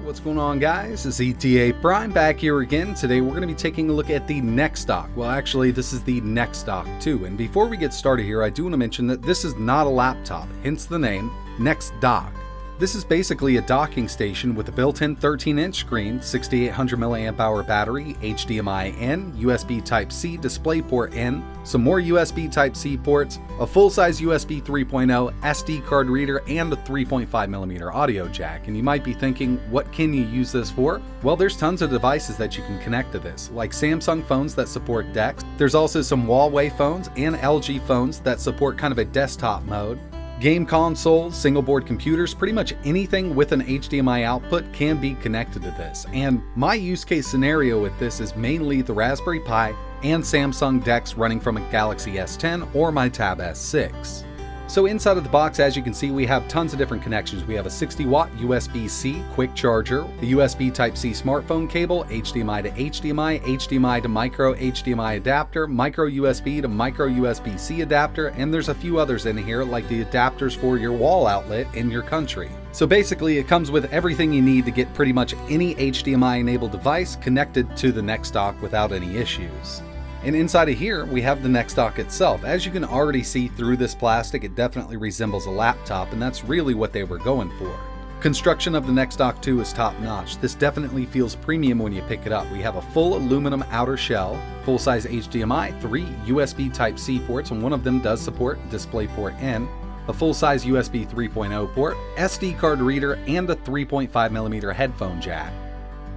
What's going on, guys? It's ETA Prime back here again. Today we're going to be taking a look at the Nex Dock. Well, actually this is the Nex Dock 2, and before we get started here, I do want to mention that this is not a laptop, hence the name Nex Dock. This is basically a docking station with a built-in 13-inch screen, 6800 mAh battery, HDMI in, USB Type-C DisplayPort in, some more USB Type-C ports, a full-size USB 3.0 SD card reader, and a 3.5mm audio jack. And you might be thinking, what can you use this for? Well, there's tons of devices that you can connect to this, like Samsung phones that support DeX. There's also some Huawei phones and LG phones that support kind of a desktop mode. Game consoles, single board computers, pretty much anything with an HDMI output can be connected to this. And my use case scenario with this is mainly the Raspberry Pi and Samsung DeX running from a Galaxy S10 or my Tab S6. So inside of the box, as you can see, we have tons of different connections. We have a 60-watt USB-C quick charger, a USB Type-C smartphone cable, HDMI to HDMI, HDMI to micro HDMI adapter, micro USB to micro USB-C adapter, and there's a few others in here like the adapters for your wall outlet in your country. So basically it comes with everything you need to get pretty much any HDMI enabled device connected to the Nex Dock without any issues. And inside of here, we have the Nex Dock itself. As you can already see through this plastic, it definitely resembles a laptop, and that's really what they were going for. Construction of the Nex Dock 2 is top notch. This definitely feels premium when you pick it up. We have a full aluminum outer shell, full-size HDMI, 3 USB Type-C ports, and one of them does support DisplayPort in, a full-size USB 3.0 port, SD card reader, and a 3.5mm headphone jack.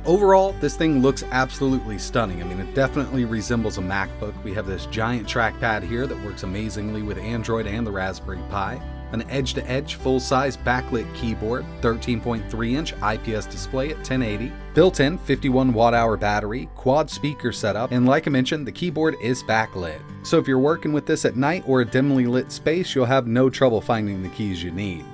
Overall, this thing looks absolutely stunning. I mean, it definitely resembles a MacBook. We have this giant trackpad here that works amazingly with Android and the Raspberry Pi. An edge-to-edge full-size backlit keyboard, 13.3-inch IPS display at 1080, built-in 51 watt-hour battery, quad speaker setup, and like I mentioned, the keyboard is backlit. So if you're working with this at night or a dimly lit space, you'll have no trouble finding the keys you need.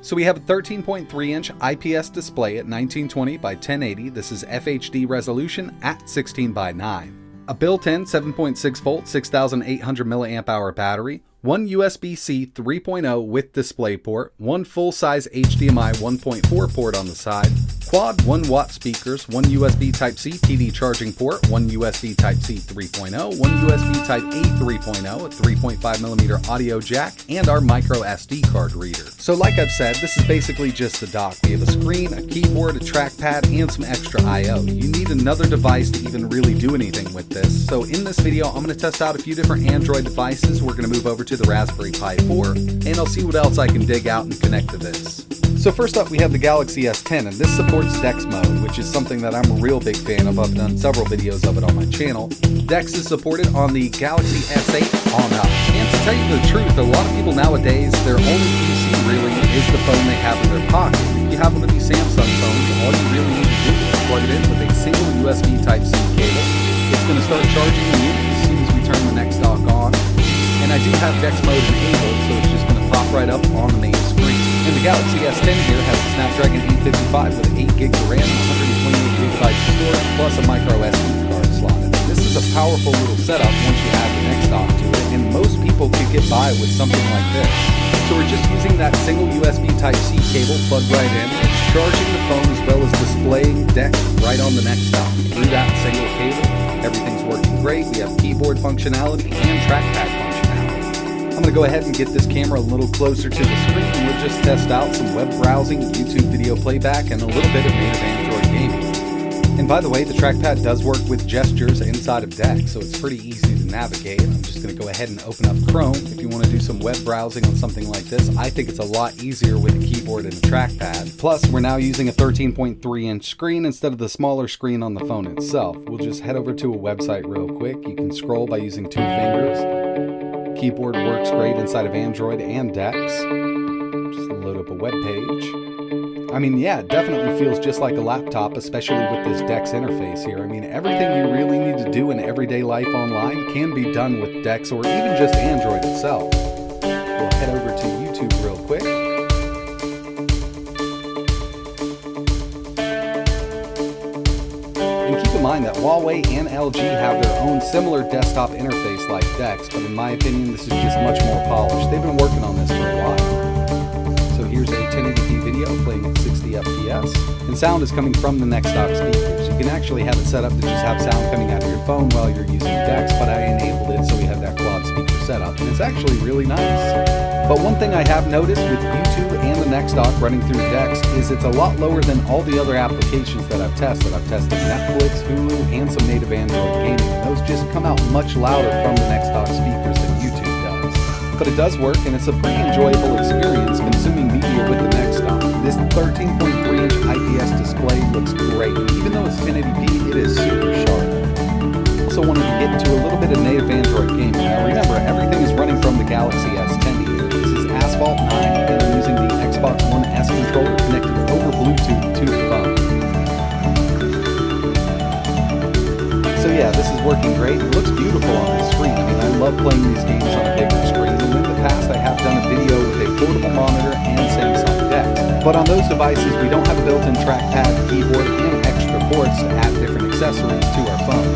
So we have a 13.3-inch IPS display at 1920 by 1080. This is FHD resolution at 16 by 9. A built-in 7.6 volt, 6800 mAh battery, one USB-C 3.0 with DisplayPort, one full-size HDMI 1.4 port on the side, quad 1-watt speakers, one USB Type-C PD charging port, one USB Type-C 3.0, one USB Type-A 3.0, a 3.5mm audio jack, and our micro SD card reader. So like I've said, this is basically just the dock. We have a screen, a keyboard, a trackpad, and some extra I/O. You need another device to even really do anything with this. So in this video, I'm going to test out a few different Android devices. We're going to move over to the Raspberry Pi 4, and I'll see what else I can dig out and connect to this. So first up, we have the Galaxy S10, and this supports DeX mode, which is something that I'm a real big fan of. I've done several videos of it on my channel. DeX is supported on the Galaxy S8 on up. And to tell you the truth, a lot of people nowadays, their only PC really is the phone they have in their pocket. If you have one of these Samsung phones, all you really need to do is plug it in with a single USB Type-C cable. It's going to start charging immediately as soon as we turn the Nex Dock on. And I do have DeX mode enabled, so it's just going to pop right up on the main screen. And the Galaxy S10 here has a Snapdragon 855 with 8GB of RAM and 128GB of storage, plus a micro SD card slot. This is a powerful little setup once you add the Nex Dock to it, and most people could get by with something like this. So we're just using that single USB Type-C cable plugged right in. It's charging the phone as well as displaying DeX right on the Nex Dock. Through that single cable, everything's working great. We have keyboard functionality and trackpad functionality. I'm going to go ahead and get this camera a little closer to the screen, and we'll just test out some web browsing, YouTube video playback, and a little bit of native Android gaming. And by the way, the trackpad does work with gestures inside of DeX, so it's pretty easy to navigate. I'm just going to go ahead and open up Chrome. If you want to do some web browsing on something like this, I think it's a lot easier with a keyboard and a trackpad. Plus, we're now using a 13.3-inch screen instead of the smaller screen on the phone itself. We'll just head over to a website real quick. You can scroll by using 2 fingers. Keyboard works great inside of Android and DeX. Just load up a web page. I mean, yeah, it definitely feels just like a laptop, especially with this DeX interface here. I mean, everything you really need to do in everyday life online can be done with DeX or even just Android itself. We'll head over to YouTube real quick. And keep in mind that Huawei and LG have their own similar desktop interface like DeX, but in my opinion, this is just much more polished. They've been working on this for a while. So here's a 1080p video playing at 60 FPS, and sound is coming from the Nex Dock speakers. You can actually have it set up to just have sound coming out of your phone while you're using Dex, but I enabled it so we have that quad speaker setup, and it's actually really nice. But one thing I have noticed with YouTube and the Nex Dock running through Dex is it's a lot lower than all the other applications that I've tested. I've tested Netflix, Hulu, and some native Android gaming, and those just come out much louder from the Nex Dock speakers than YouTube does. But it does work, and it's a pretty enjoyable experience consuming media with the Nex Dock. This 13.3-inch IPS display looks great, and even though it's 1080p, it is super sharp. Also wanted to get into a little bit of native Android gaming. Now remember, everything is running from the Galaxy S10 here. This is Asphalt 9, and I'm using the Xbox One S controller connected over Bluetooth to the phone. So yeah, this is working great. It looks beautiful on the screen. I mean, I love playing these games on a bigger screen, and in the past I have done a video with a portable monitor and Samsung Dex. But on those devices, we don't have a built-in trackpad, keyboard, and extra ports to add different accessories to our phone.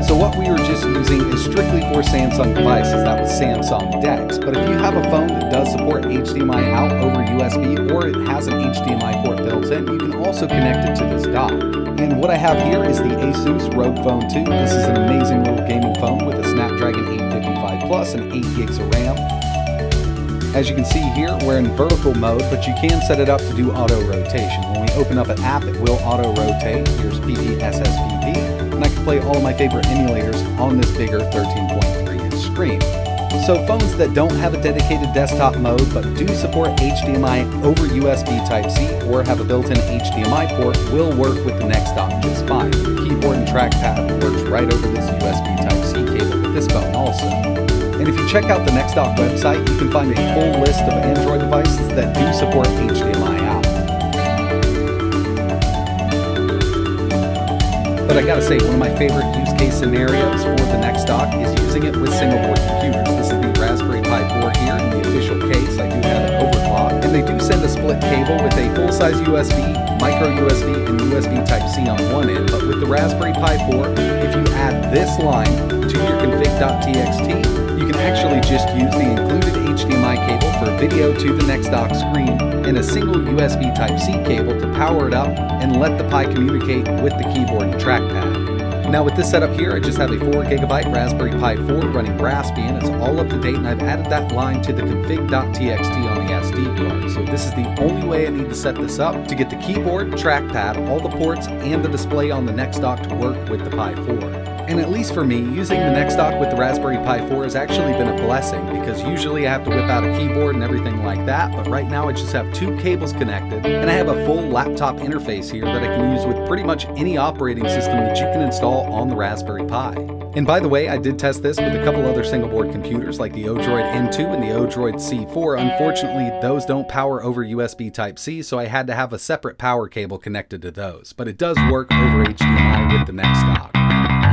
So what we were just using is strictly for Samsung devices. That was Samsung Dex. But if you have a phone that does support HDMI out over USB, or it has an HDMI port built in, you can also connect it to this dock. And what I have here is the Asus ROG Phone 2. This is an amazing little gaming phone with a Snapdragon 855 Plus and 8 gigs of RAM. As you can see here, we're in vertical mode, but you can set it up to do auto rotation. When we open up an app, it will auto rotate. Here's PPSSVP, and I can play all of my favorite emulators on this bigger 13.3-inch screen. So phones that don't have a dedicated desktop mode but do support HDMI over USB Type-C or have a built-in HDMI port will work with the Nex Dock just fine. The keyboard and trackpad works right over this USB Type-C cable with this phone also. And if you check out the Nex Dock website, you can find a full list of Android devices that do support HDMI out. But I gotta say, one of my favorite use case scenarios for the Nex Dock is using it with single board computers. This is the Raspberry Pi 4 here in the official case. I do have it overclocked, and they do send a split cable with a full-size USB, micro USB, and USB Type-C on one end. But with the Raspberry Pi 4, if you add this line to your config.txt, you can actually just use the included HDMI cable for video to the Nex Dock screen and a single USB Type-C cable to power it up and let the Pi communicate with the keyboard and trackpad. Now with this setup here, I just have a 4GB Raspberry Pi 4 running Raspbian. It's all up to date, and I've added that line to the config.txt on the SD card. So this is the only way I need to set this up to get the keyboard, trackpad, all the ports, and the display on the Nex Dock to work with the Pi 4. And at least for me, using the Nex Dock with the Raspberry Pi 4 has actually been a blessing, because usually I have to whip out a keyboard and everything like that, but right now I just have two cables connected, and I have a full laptop interface here that I can use with pretty much any operating system that you can install on the Raspberry Pi. And by the way, I did test this with a couple other single board computers like the Odroid N2 and the Odroid C4. Unfortunately, those don't power over USB Type-C, so I had to have a separate power cable connected to those, but it does work over HDMI with the Nex Dock.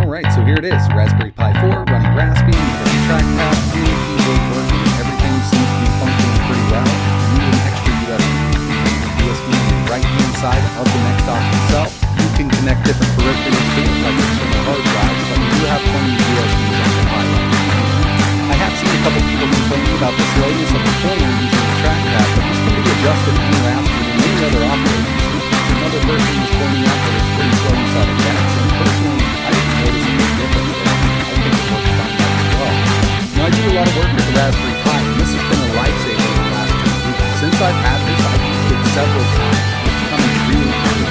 Alright, so here it is, Raspberry Pi 4 running Raspbian with the trackpad and the keyboard working. Everything seems to be functioning pretty well. You need an extra USB on the right-hand side of the Nex Dock itself. You can connect different peripherals to it, like external hard drives, but you do have plenty of USBs on the Pi. I have seen a couple people complaining about the slowness of the pointer using the trackpad, but this can be adjusted in Raspbian and many other operating systems. Another person was pointing out that it's pretty slow inside of Dex, and personally, I didn't notice any difference there. I think it works fine as well. Now, I do a lot of work with the Raspberry Pi, and this has been a lifesaver in the last 2 weeks. Since I've had this, I've used it several times. It's coming really handy.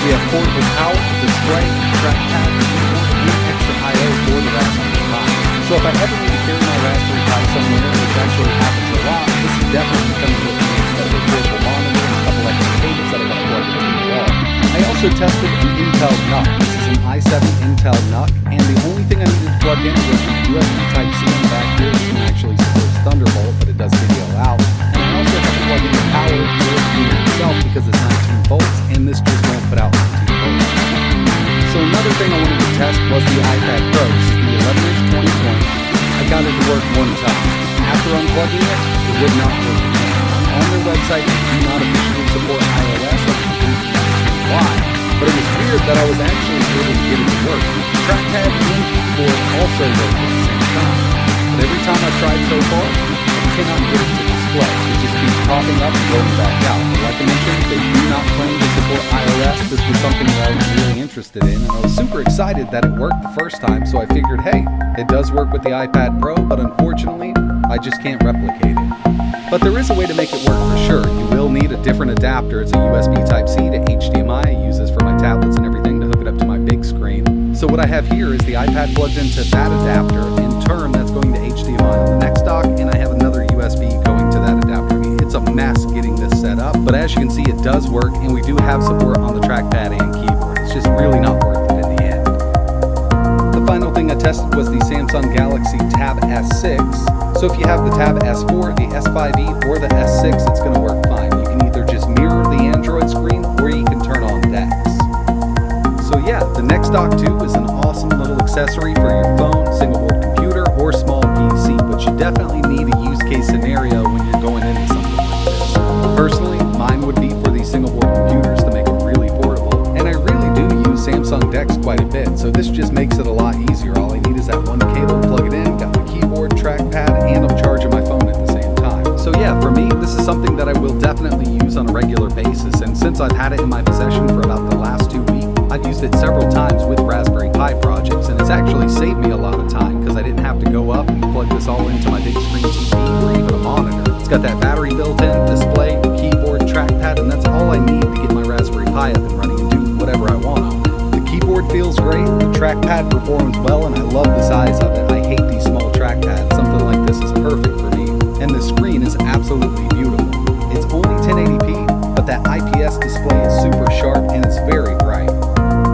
We have portable power, display, trackpad, and extra I/O for the Raspberry Pi. So if I ever need to carry my Raspberry Pi somewhere, which actually happens a lot, this is definitely coming with me instead of a portable monitor and a couple extra cables that I got to plug into the wall. I also tested an Intel NUC. This is an i7 Intel NUC, and the only thing I needed to plug in was the USB Type-C on the back here. This one actually supports Thunderbolt, but it does video out. And I also have to plug in the power for the screen itself because it's 19 volts, and this just won't put out 19 volts. So another thing I wanted to test was the iPad Pro. This is the 11-inch 2020. I got it to work one time. After unplugging it, it would not work again. On their website, they do not officially support iOS, why? But it was weird that I was actually able to get it to work. The trackpad and keyboard also worked at the same time. time. But every time I've tried so far, I cannot get it to display. It just keeps popping up and going back out. But like I mentioned, they do not claim to support iOS. This was something that I was really interested in, and I was super excited that it worked the first time, so I figured, hey, it does work with the iPad Pro, but unfortunately, I just can't replicate it. But there is a way to make it work for sure. You will need a different adapter. It's a USB Type-C to HDMI. I use this for my tablets and everything to hook it up to my big screen. So what I have here is the iPad plugged into that adapter. In turn, that's going to HDMI on the Nex Dock, and I have another USB going to that adapter. It's a mess getting this set up, but as you can see, it does work, and we do have support on the trackpad and keyboard. It's just really not worth it in the end. The final thing I tested was the Samsung Galaxy Tab S6. So if you have the Tab S4, the S5e, or the S6, it's going to work fine. You can either just mirror the Android screen, or you can turn on DeX. So yeah, the Nex Dock 2 is an awesome little accessory for your phone, single-board computer, or small PC, but you definitely need a use case scenario when you're going into something like this. Personally, mine would be for these single-board computers to make it really portable, and I really do use Samsung DeX quite a bit, so this just makes it a lot easier. All I need is that one cable, plug it in, got my keyboard, trackpad, and I'm charging my phone at the same time. So yeah, for me, this is something that I will definitely use on a regular basis, and since I've had it in my possession for about the last 2 weeks, I've used it several times with Raspberry Pi projects, and it's actually saved me a lot of time because I didn't have to go up and plug this all into my big screen TV or even a monitor. It's got that battery built in, display, keyboard, trackpad, and that's all I need to get my Raspberry Pi up and running and do whatever I want on it. The keyboard feels great, the trackpad performs well, and I love the size of it. I hate these small trackpads. Something like this is perfect for me, and the screen is absolutely beautiful. It's only 1080p, but that IPS display is super sharp and it's very bright.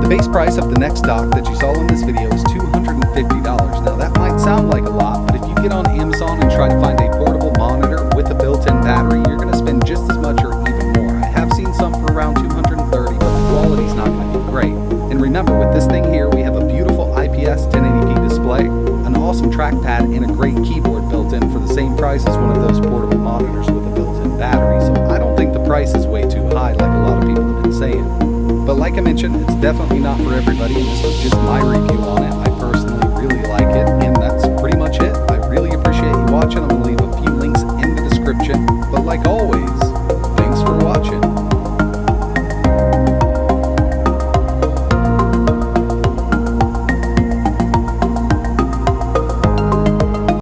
The base price of the Nex Dock that you saw in this video is $250. Now that might sound like a lot, but if you get on Amazon and try to find a portable monitor with a built-in battery, you're going to spend just as much or even more. I have seen some for around $230, but the quality's not going to be great. And remember, with this thing here, we have a beautiful IPS 1080p display, an awesome trackpad, and a great keyboard built in for the same price as one of those portable monitors with a built-in battery. So I don't think the price is way too high like a lot of people have been saying. But like I mentioned, it's definitely not for everybody, and this was just my review on it. I personally really like it.